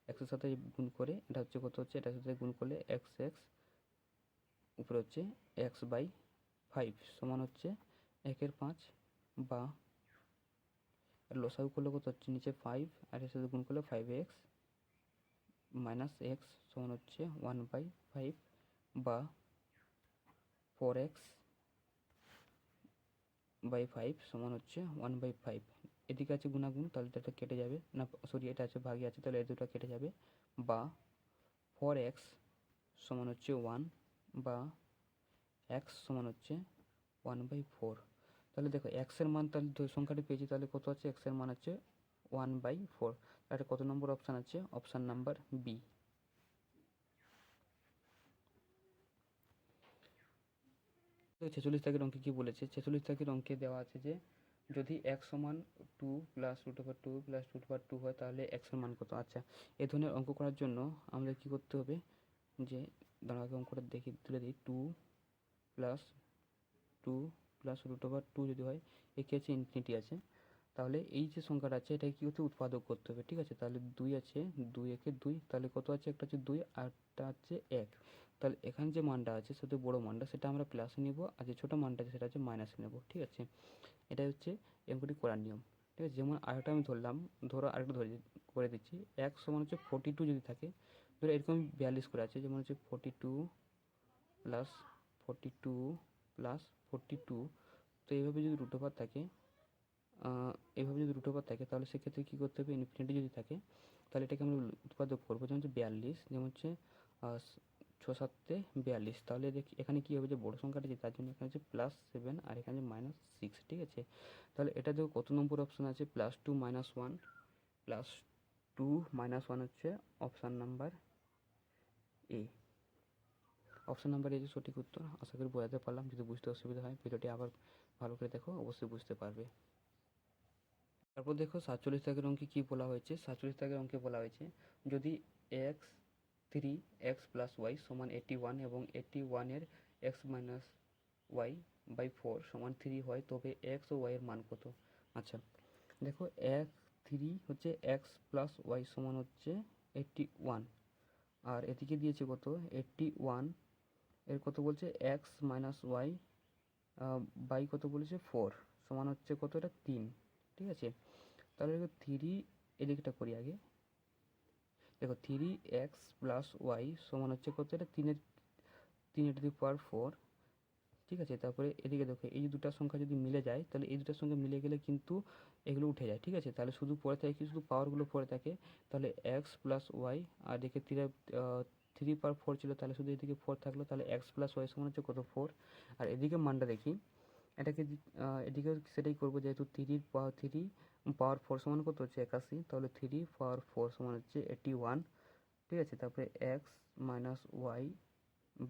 এক্সের সাথে গুণ করে, এটা হচ্ছে কত হচ্ছে, এটার সাথে গুণ করলে এক্স উপরে হচ্ছে x/5 সমান হচ্ছে 1/5, বা লসাগু করলে কত হচ্ছে নিচে 5 আর এর সাথে গুণ করলে 5x মাইনাস এক্স সমান হচ্ছে 1/5 বা 4x/5 সমান হচ্ছে 1/5। এদিকে আছে গুণাগুণ, তাহলে এটা কেটে যাবে না, সরি এটা আছে ভাগে আছে, তাহলে এই দুটো কেটে যাবে। বা 4x সমান হচ্ছে 1 বা x সমান হচ্ছে 1/4। তাহলে দেখো এক্সের মান, তাহলে সংখ্যাটি পেয়েছি, তাহলে কত আছে, এক্সের মান আছে 1/4। এটা কত নম্বর অপশান আছে, অপশান নাম্বার বি। 46 দাগের অঙ্কে কি বলেছে, 46 দাগের অঙ্কে দেওয়া আছে যে যদি x সমান 2 প্লাস √2 প্লাস √2 হয় তাহলে x এর মান কত। আচ্ছা, এই ধরনের অঙ্ক করার জন্য আমাদের কি করতে হবে, যে দাঁড়াকে অঙ্কটা দেখি তুলে দিই। 2 প্লাস 2 প্লাস √2 যদি হয়, একে আছে ইনফিনিটি আছে, তাহলে এই যে সংখ্যাটা আছে এটাকে কী করতে, উৎপাদক করতে হবে। ঠিক আছে, তাহলে 2 আছে, 2 একে 2, তাহলে কত আছে, একটা হচ্ছে 2 আর একটা হচ্ছে 1। তাহলে এখানে যে মানটা আছে সেটা বড় মানটা, সেটা আমরা প্লাসে নেব, আর যে ছোটো মানটা আছে সেটা হচ্ছে মাইনাসে নেব। ঠিক আছে, এটাই হচ্ছে অঙ্কটি করার নিয়ম। ঠিক আছে, যেমন আরেকটা আমি ধরলাম, ধরো আরেকটা করে দিচ্ছি। 1 সমান হচ্ছে 42 যদি থাকে, ধরো এরকম 42 করে আছে, যেমন হচ্ছে 42 প্লাস 42 প্লাস 42। তো এইভাবে যদি √2 থাকে, এইভাবে যদি √2 থাকে, তাহলে সেক্ষেত্রে কী করতে হবে, ইনফিনিটি যদি থাকে তাহলে এটাকে আমরা উৎপাদক করবো, যেমন হচ্ছে 42, যেমন হচ্ছে 6×7 42। তাহলে দেখি এখানে কী হবে, যে বড় সংখ্যাটা আছে তার জন্য এখানে হচ্ছে +7 আর এখানে -6। ঠিক আছে, তাহলে এটা দেখো কত নম্বর অপশান আছে, +2 -1, +2 -1 হচ্ছে option number A. Option number A যে সঠিক উত্তর। আশা করি বোঝাতে পারলাম, যদি বুঝতে অসুবিধা হয় ভিডিওটি আবার ভালো করে দেখো, অবশ্যই বুঝতে পারবে। তারপর দেখো 47 দাগের অঙ্কে কী বলা হয়েছে, 47 দাগের অঙ্কে বলা হয়েছে যদি এক্স 3x প্লাস ওয়াই সমান 81 এবং 81 এর x মাইনাস y/4 সমান 3 হয়, তবে x ও y এর মান কত। আচ্ছা, দেখো 3 হচ্ছে x প্লাস ওয়াই সমান হচ্ছে 81, আর এদিকে দিয়েছে কত 81, এর কত বলছে x মাইনাস ওয়াই বাই কত বলেছে 4 সমান হচ্ছে কত, এটা 3। ঠিক আছে, তাহলে দেখো 3 এদিকটা করি আগে। দেখো 3x প্লাস ওয়াই সমান হচ্ছে কত, এটা 3^4। ঠিক আছে, তারপরে এদিকে দেখো এই দুটো সংখ্যা যদি মিলে যায়, তাহলে এই দুটো সংখ্যা মিলে গেলে কিন্তু এগুলো উঠে যায়। ঠিক আছে, তাহলে শুধু পড়ে থাকে কি, শুধু পাওয়ারগুলো পড়ে থাকে। তাহলে x প্লাস ওয়াই, আর এদিকে 3/4 ছিল, তাহলে শুধু এদিকে 4 থাকলো, তাহলে x প্লাস ওয়াই সমান হচ্ছে কত 4। আর এদিকে মানটা দেখি, এটাকে এদিকেও সেটাই করবো, যেহেতু 3^4 সমান কত হচ্ছে 81, তাহলে 3^4 সমান হচ্ছে 81। ঠিক আছে, তারপরে এক্স মাইনাস ওয়াই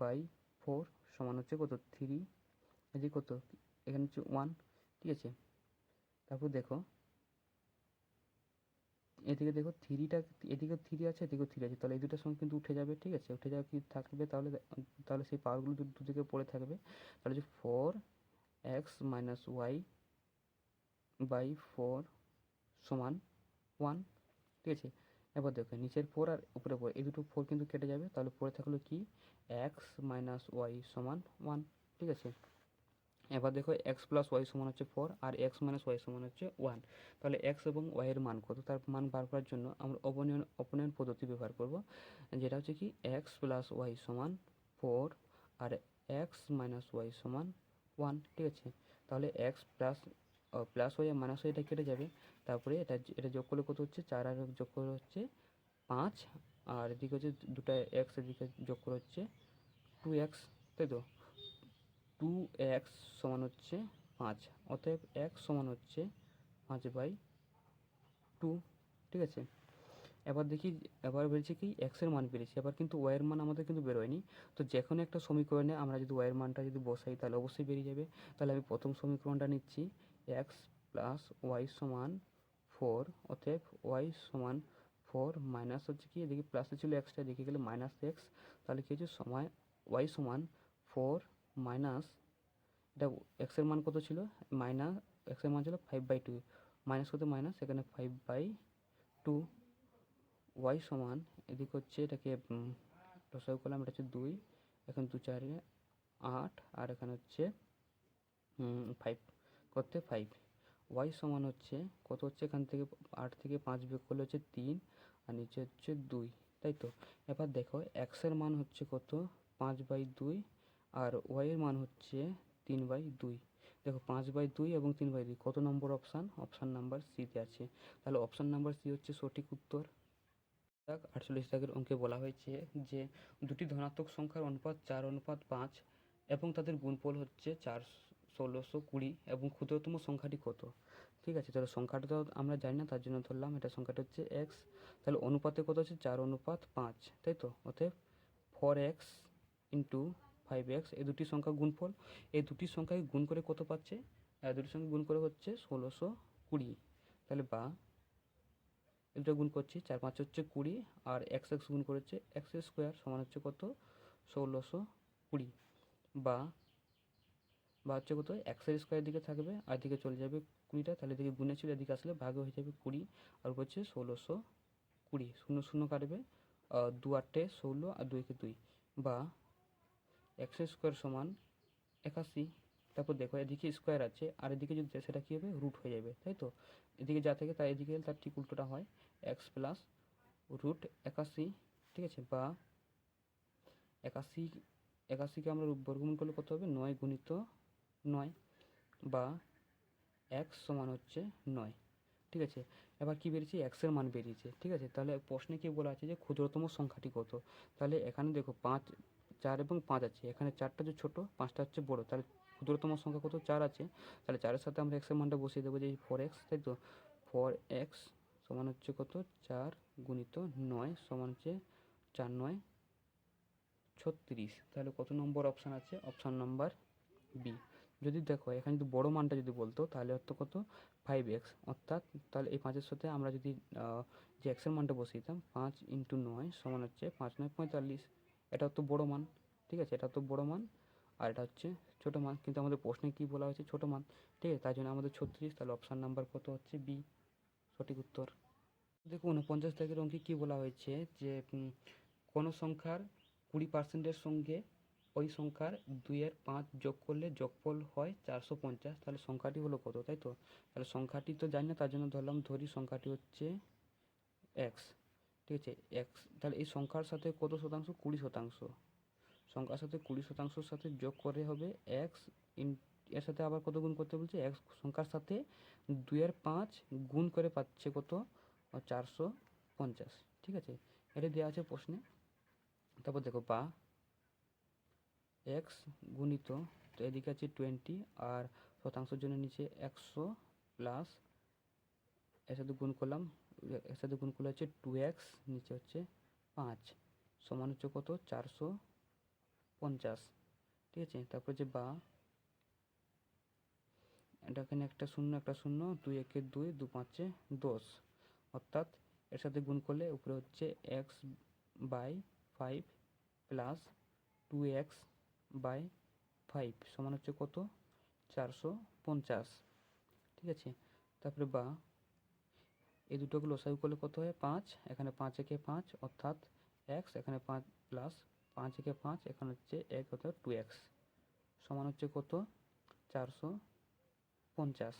বাই 4 সমান হচ্ছে কত 3, এদিকে কত, এখানে হচ্ছে 1। ঠিক আছে, তারপর দেখো এদিকে দেখো থ্রিটা, এদিকে 3 আছে এদিকেও 3 আছে, তাহলে এই দুটোর সঙ্গে কিন্তু উঠে যাবে। ঠিক আছে, উঠে যাওয়া কি থাকবে, তাহলে তাহলে সেই পাওয়ারগুলো দুদিকে পড়ে থাকবে। তাহলে যে 4x মাইনাস ওয়াই বাই 4 সমান 1। ঠিক আছে, এবার দেখো নিচের 4 আর উপরে 4, এই দুটো 4 কিন্তু কেটে যাবে, তাহলে পরে থাকলো কি এক্স মাইনাস ওয়াই সমান 1। ঠিক আছে, এবার দেখো এক্স প্লাস ওয়াই সমান হচ্ছে 4 আর এক্স মাইনাস ওয়াই সমান হচ্ছে 1। তাহলে এক্স এবং ওয়াই এর মান কত, তার মান বার করার জন্য আমরা অপনয়ন পদ্ধতি ব্যবহার করব, যেটা হচ্ছে কি এক্স প্লাস ওয়াই সমান 4 আর এক্স মাইনাস ওয়াই সমান 1। ঠিক আছে, তাহলে এক্স প্লাস ওয়াই আর মাইনাস ওয়াই এটা কেটে যাবে, তারপরে এটা যোগ করলে কত হচ্ছে 4 আর যোগ করে হচ্ছে 5, আর এদিকে হচ্ছে দুটো এক্স এদিকে যোগ করে হচ্ছে 2x, তাই তো 2x সমান হচ্ছে 5, অতএব x সমান হচ্ছে 5/2। ঠিক আছে, এবার দেখি, এবার বলছে কি x এর মান পেয়েছি, এবার কিন্তু y এর মান আমাদের কিন্তু বেরোয়নি। তো যে কোনো একটা সমীকরণে আমরা যদি y এর মানটা যদি বসাই তাহলে অবশ্যই বেরিয়ে যাবে। তাহলে আমি প্রথম সমীকরণটা নিচ্ছি, x প্লাস ওয়াই সমান 4, অতএব y সমান 4 মাইনাস হচ্ছে কি, এদিকে প্লাসে ছিল এক্সটা, দেখে গেলে মাইনাস এক্স, তাহলে কি হচ্ছে সময় y সমান 4 মাইনাস, এটা এক্সের মান কত ছিল, এক্সের মান ছিল 5/2, মাইনাস কত মাইনাস, এখানে 5/2। ওয়াই সমান এদিক হচ্ছে এটাকে লসাগু করলাম, এটা হচ্ছে 2, এখন 2 4 8, আর এখানে হচ্ছে 5 করতে 5। ওয়াই সমান হচ্ছে কত হচ্ছে, এখান থেকে 8 থেকে 5 বিয়োগ করলে হচ্ছে 3, আর নিচে হচ্ছে 2, তাই তো। এবার দেখো এক্সের মান হচ্ছে কত 5/2 আর ওয়াইয়ের মান হচ্ছে 3/2। দেখো 5/2 এবং 3/2 কত নম্বর অপশান? অপশান নাম্বার সিতে আছে। তাহলে অপশান নাম্বার সি হচ্ছে সঠিক উত্তর। 48 দাগের অঙ্কে বলা হয়েছে যে দুটি ধনাত্মক সংখ্যার অনুপাত 4:5 এবং তাদের গুণফল হচ্ছে 1620 এবং ক্ষুদ্রতম সংখ্যাটি কত? ঠিক আছে, তাহলে সংখ্যাটা তো আমরা জানি না, তার জন্য ধরলাম এটা সংখ্যাটা হচ্ছে এক্স। তাহলে অনুপাতে কত হচ্ছে 4:5, তাই তো। অতএব 4x ইন্টু 5x এই দুটি সংখ্যা গুণফল। এই দুটি সংখ্যাকে গুণ করে কত পাচ্ছে? দুটি সংখ্যা গুণ করে হচ্ছে 1620। তাহলে বা এটা গুণ করছি 4×5 হচ্ছে 20 আর এক্স এক্স গুণ করেছে এক্স স্কোয়ার সমান হচ্ছে কত 1620। বা বা হচ্ছে কত এক্সের স্কোয়ারের দিকে থাকবে আর দিকে চলে যাবে 20টা, তাহলে এদিকে গুণে ছিল এদিকে আসলে ভাগে হয়ে যাবে 20 আর হচ্ছে 1620। শূন্য শূন্য কাটবে 2×8 16 আর 2 × 2 বা এক্স স্কোয়ার সমান 81। তারপর দেখো এদিকে স্কোয়ার আছে আর এদিকে যদি সেটা কী হবে রুট হয়ে যাবে, তাই তো। এদিকে যা থাকে তাই এদিকে তার ঠিক উল্টোটা হয় এক্স প্লাস রুট 81, ঠিক আছে। বা 81 81কে আমরা বর্গমূল করলে কত হবে 9 × 9 বা এক্স সমান হচ্ছে 9, ঠিক আছে। এবার কি বেরিয়েছে এক্সের মান বেরিয়েছে, ঠিক আছে। তাহলে প্রশ্নে কি বলা আছে যে ক্ষুদ্রতম সংখ্যাটি কত? তাহলে এখানে দেখো 5 4 এবং 5 আছে, এখানে 4টা যে ছোটো 5টা হচ্ছে বড়, তাহলে ক্ষুদ্রতম সংখ্যা কত 4 আছে। তাহলে 4-এর সাথে আমরা এক্সের মানটা বসিয়ে দেবো যে 4x, তাই তো। 4x সমান হচ্ছে কত 4 × 9 সমান হচ্ছে 4×9 = 36। তাহলে কত নম্বর অপশান আছে? Option number B. যদি দেখো এখানে যদি বড় মানটা যদি বলতো তাহলে হতো কত 5x, অর্থাৎ তাহলে এই 5-এর সাথে আমরা যদি যে এক্সের মানটা বসিয়ে দিতাম 5 × 9 সমান হচ্ছে 5×9 = 45। এটা হতো বড় মান, ঠিক আছে, এটা হতো বড় মান আর এটা হচ্ছে ছোটো মান, কিন্তু আমাদের প্রশ্নে কী বলা হয়েছে ছোটো মান, ঠিক আছে, তাই জন্য আমাদের 36। তাহলে অপশান নাম্বার কত হচ্ছে বি সঠিক উত্তর। দেখুন 49 দাগের অঙ্কে কী বলা হয়েছে যে কোনো সংখ্যার 20%-এর সঙ্গে ওই সংখ্যার 2/5 যোগ করলে যোগফল হয় 450। তাহলে সংখ্যাটি হলো কত, তাই তো। তাহলে সংখ্যাটি তো জানি না, তার জন্য ধরি সংখ্যাটি হচ্ছে এক্স, ঠিক আছে এক্স। তাহলে এই সংখ্যার সাথে কত শতাংশ 20%, সংখ্যার সাথে 20%-র সাথে যোগ করে হবে এক্স। এর সাথে আবার কত গুণ করতে বলছে এক্স সংখ্যার সাথে 2/5 গুণ করে পাচ্ছে কত 450, ঠিক আছে। এটা দেওয়া আছে প্রশ্নে। তারপর দেখো বা এক্স গুণিত, তো এদিকে আছে 20 আর শতাংশের জন্য নিচে 100 প্লাস এর সাথে গুণ করলাম, এর সাথে গুণ করলে হচ্ছে 2x নিচে হচ্ছে 5 সমান হচ্ছে কত 450, ঠিক আছে। তারপর যে বা এটা এখানে একটা শূন্য 2 × 1 = 2, 2 × 5 = 10, অর্থাৎ এর সাথে গুণ করলে উপরে হচ্ছে x/5 প্লাস 2x/5 সমান হচ্ছে কত 450, ঠিক আছে। তারপরে বা এই দুটোকে লসাগু করলে কত হয় 5, এখানে 5 × 5 অর্থাৎ x, এখানে 5 প্লাস 5 × 5 এখানে হচ্ছে 1 অর্থাৎ 2x সমান হচ্ছে কত 450।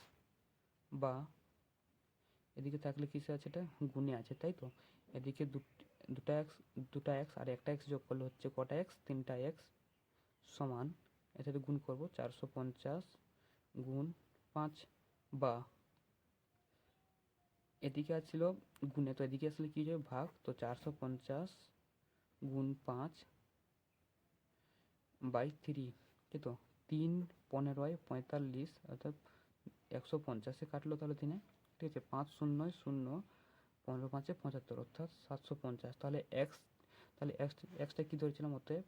বা এদিকে থাকলে কিসে আছে এটা গুণে আছে, তাই তো। এদিকে দুটা এক্স আর একটা এক্স যোগ করলে হচ্ছে কটা এক্স 3টা এক্স সমান এর সাথে গুণ করবো 450 গুণ 5। বা এদিকে আসছিল গুণে, তো এদিকে আসলে কী হবে ভাগ, তো 450 গুণ 5/3, তাই তো। 3 15 45 অর্থাৎ 150 কাটলো তাহলে 3-এ, ঠিক আছে। 5 0 0 15 5 75 অর্থাৎ 750। তাহলে এক্স, তাহলে এক্সটা কী ধরেছিলাম, অতএব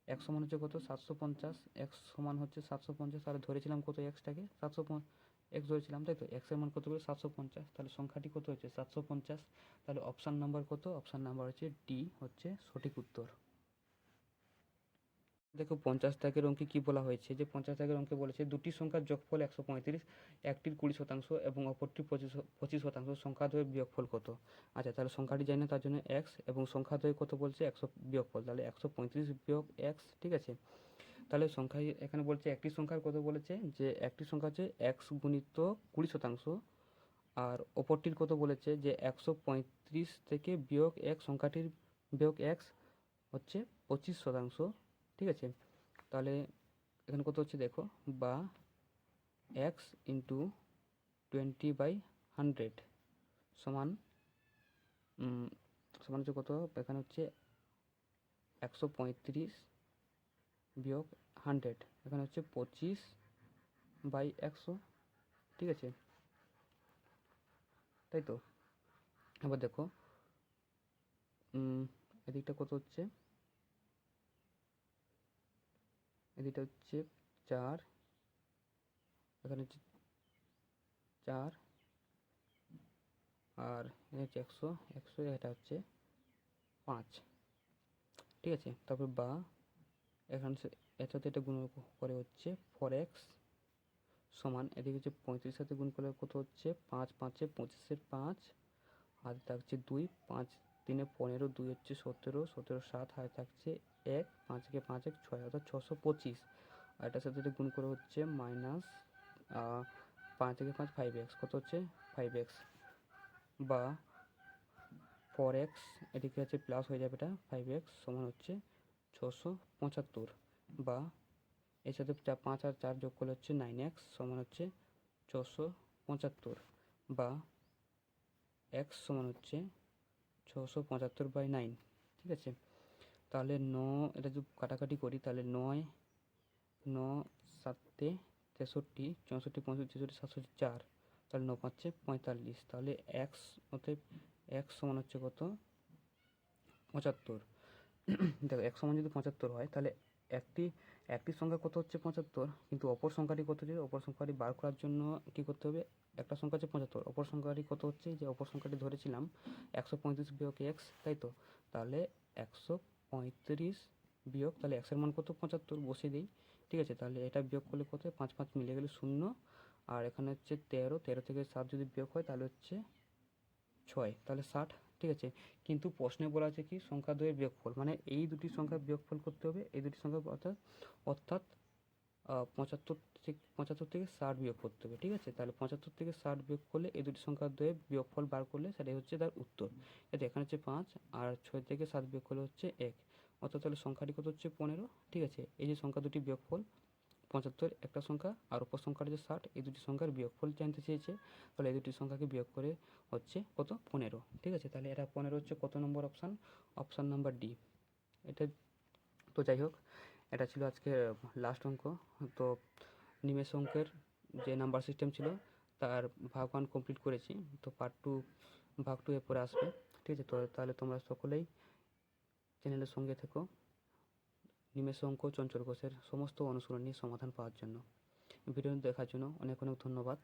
এক্স সমান হচ্ছে কত 750, এক্স সমান হচ্ছে 750, তাহলে ধরেছিলাম কত এক্সটাকে 750 এক্স ধরেছিলাম, তাই তো। এক্সের মান কত করে 750, তাহলে সংখ্যাটি কত হচ্ছে 750। তাহলে অপশান নাম্বার কত, অপশান নাম্বার হচ্ছে ডি হচ্ছে সঠিক উত্তর। দেখো 50 দাগের অঙ্কে কী বলা হয়েছে যে 50 দাগের অঙ্কে বলেছে দুটি সংখ্যার যোগফল 135, একটির 20% এবং অপরটির 25% সংখ্যাদ্বয়ের বিয়োগফল কত। আচ্ছা, তাহলে সংখ্যাটি জানি না, তার জন্য এক্স এবং সংখ্যাদ্বয় কত বলছে 100 বিয়োগফল, তাহলে 135 বিয়োগ এক্স, ঠিক আছে। তাহলে সংখ্যা এখানে বলছে একটি সংখ্যার কত বলেছে যে একটি সংখ্যা হচ্ছে এক্স গুণিত 20%, আর অপরটির কত বলেছে যে 135 থেকে বিয়োগ এক সংখ্যাটির বিয়োগ এক্স হচ্ছে 25%, ঠিক আছে। তাহলে এখানে কত হচ্ছে দেখো, বা এক্স ইন্টু 20/100 সমান সমান হচ্ছে কত, এখানে হচ্ছে 135 বিয়োগ 100, এখানে হচ্ছে 25/100, ঠিক আছে, তাই তো। এবার দেখো এদিকটা কত হচ্ছে, এদিকটা হচ্ছে 4, এখানে হচ্ছে 4, আর এটা হচ্ছে 100, এটা হচ্ছে 5, ঠিক আছে। তারপর বা এখানে এর সাথে এটা গুণ করে হচ্ছে 4x সমান, এদিকে হচ্ছে 35 সাথে গুণ করলে কত হচ্ছে 5 5 25 5, আর থাকছে 2, 5 3 15, 2 হচ্ছে 17, 17 7, হাতে থাকছে 1, 5 কে 5 1 6, অর্থাৎ 625। আর এটার সাথে এটা গুণ করে হচ্ছে মাইনাস 5 থেকে 5 5x, কত হচ্ছে 5x, বা 4x এদিকে হচ্ছে প্লাস হয়ে যাবে, এটা 5x সমান হচ্ছে 675, বা এর সাথে 5 আর 4 যোগ করলে হচ্ছে 9x সমান হচ্ছে 675, বা x সমান হচ্ছে 675/9, ঠিক আছে। তাহলে এটা যদি কাটাকাটি করি তাহলে 9 9 7 63 64 65 66 67 4, তাহলে 9 পাচ্ছে 45, তাহলে এক্স অতএব এক্স সমান হচ্ছে কত 75। দেখো এক সমান যদি 75 হয় তাহলে একটি একটি সংখ্যা কত হচ্ছে 75, কিন্তু অপর সংখ্যাটি কত হচ্ছে, অপর সংখ্যাটি বার করার জন্য কী করতে হবে, একটা সংখ্যা হচ্ছে 75, অপর সংখ্যাটি কত হচ্ছে, যে অপর সংখ্যাটি ধরেছিলাম 135 বিয়োগ এক্স, তাই তো। তাহলে 135 বিয়োগ, তাহলে এক্সের মান কত 75 বসিয়ে দিই, ঠিক আছে। তাহলে এটা বিয়োগ করলে কত, 5 5 মিলে গেলে 0, আর এখানে হচ্ছে 13, 13 থেকে 7 যদি বিয়োগ হয় তাহলে হচ্ছে 6, তাহলে 60, ঠিক আছে। কিন্তু প্রশ্নে বলা আছে কি সংখ্যা দ্বয়ের বিয়োগফল, মানে এই দুটি সংখ্যার বিয়োগফল করতে হবে, এই দুটি সংখ্যা অর্থাৎ 75 থেকে 60 বিয়োগ করতে হবে, ঠিক আছে। তাহলে 75 থেকে 60 বিয়োগ করলে এই দুটি সংখ্যার দ্বয়ের বিয়োগফল বার করলে সেটাই হচ্ছে তার উত্তর। এতে এখানে হচ্ছে 5, আর 6 থেকে 7 বিয়োগ করলে হচ্ছে 1, অর্থাৎ তাহলে সংখ্যাটি কত হচ্ছে 15, ঠিক আছে। এই যে সংখ্যা দুটি বিয়োগফল 75 একটা সংখ্যা, আর অপর সংখ্যাটা যে 60, এই দুটি সংখ্যার বিয়োগফল জানতে চেয়েছে, তাহলে এই দুটি সংখ্যাকে বিয়োগ করে হচ্ছে কত 15, ঠিক আছে। তাহলে এটা 15 হচ্ছে কত নম্বর অপশান, অপশান নাম্বার ডি। এটা তো যাই হোক, এটা ছিল আজকে লাস্ট অঙ্ক। তো নিমেষ অঙ্কের যে নাম্বার সিস্টেম ছিল তার ভাগ 1 কমপ্লিট করেছি, তো পার্ট 2 ভাগ 2 এরপরে আসবে, ঠিক আছে। তো তাহলে তোমরা সকলেই চ্যানেলের সঙ্গে থেকো নিমেষ অঙ্ক চঞ্চল ঘোষের সমস্ত অনুশীলনী সমাধান পাওয়ার জন্য। ভিডিও দেখার জন্য অনেক অনেক ধন্যবাদ।